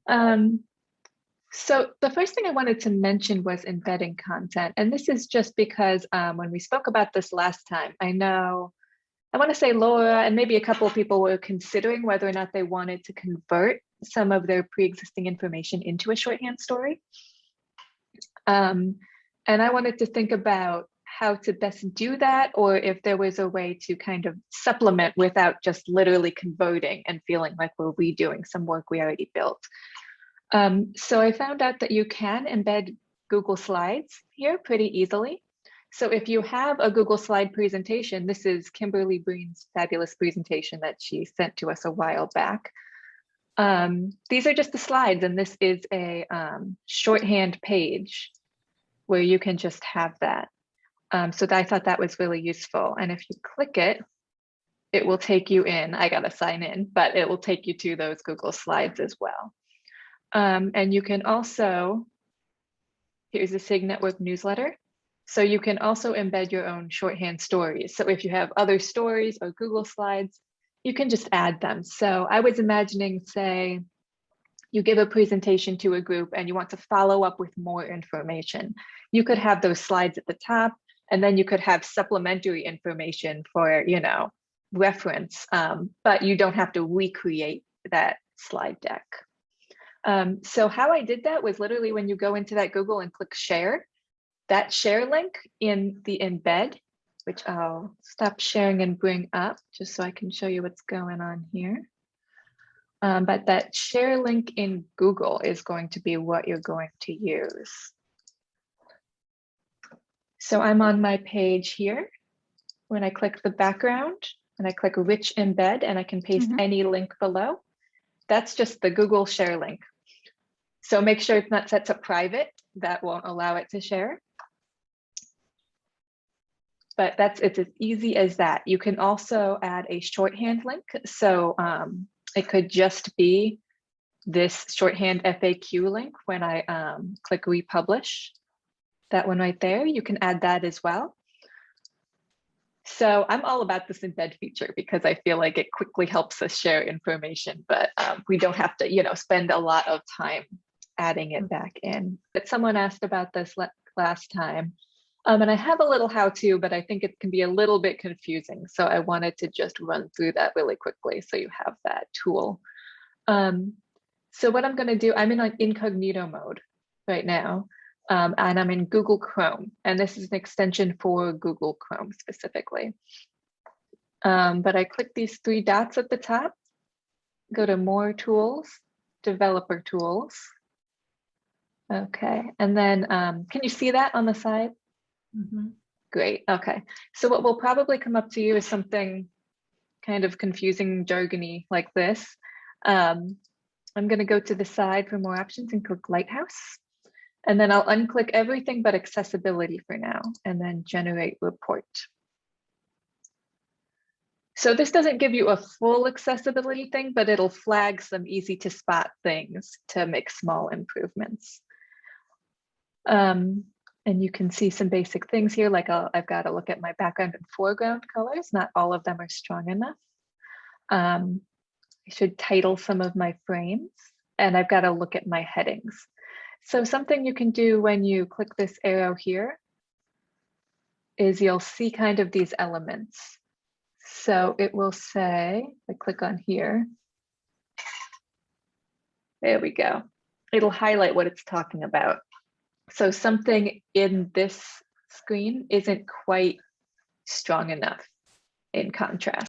Um, so the first thing I wanted to mention was embedding content. And this is just because when we spoke about this last time, I want to say Laura and maybe a couple of people were considering whether or not they wanted to convert some of their pre-existing information into a shorthand story. And I wanted to think about how to best do that, or if there was a way to kind of supplement without just literally converting and feeling like we're redoing some work we already built. So I found out that you can embed Google Slides here pretty easily. So if you have a Google Slide presentation, this is Kimberly Breen's fabulous presentation that she sent to us a while back. These are just the slides, and this is a shorthand page where you can just have that. So I thought that was really useful. And if you click it, it will take you in. I got to sign in, but it will take you to those Google Slides as well. And you can also, here's the SIG Network newsletter. So you can also embed your own shorthand stories. So if you have other stories or Google Slides, you can just add them. So I was imagining, say, you give a presentation to a group and you want to follow up with more information. You could have those slides at the top, and then you could have supplementary information for, reference, but you don't have to recreate that slide deck. So how I did that was literally when you go into that Google and click share, that share link in the embed, which I'll stop sharing and bring up just so I can show you what's going on here. But that share link in Google is going to be what you're going to use. So I'm on my page here. When I click the background and I click rich embed, and I can paste any link below, that's just the Google share link. So make sure it's not set to private. That won't allow it to share. But it's as easy as that. You can also add a shorthand link. So it could just be this shorthand FAQ link when I click republish. That one right there, you can add that as well. So I'm all about this embed feature because I feel like it quickly helps us share information, but we don't have to, spend a lot of time adding it back in. But someone asked about this last time. And I have a little how-to, but I think it can be a little bit confusing. So I wanted to just run through that really quickly so you have that tool. So what I'm going to do, I'm in an incognito mode right now, and I'm in Google Chrome. And this is an extension for Google Chrome specifically. But I click these three dots at the top, go to More Tools, Developer Tools. Okay, and then can you see that on the side? Great. Okay. So what will probably come up to you is something kind of confusing, jargony like this. I'm going to go to the side for more options and click Lighthouse. And then I'll unclick everything but accessibility for now, and then generate report. So this doesn't give you a full accessibility thing, but it'll flag some easy to spot things to make small improvements. And you can see some basic things here, like I've got to look at my background and foreground colors. Not all of them are strong enough. I should title some of my frames, and I've got to look at my headings. So something you can do when you click this arrow here is you'll see kind of these elements. So it will say, I click on here. There we go. It'll highlight what it's talking about. So something in this screen isn't quite strong enough in contrast.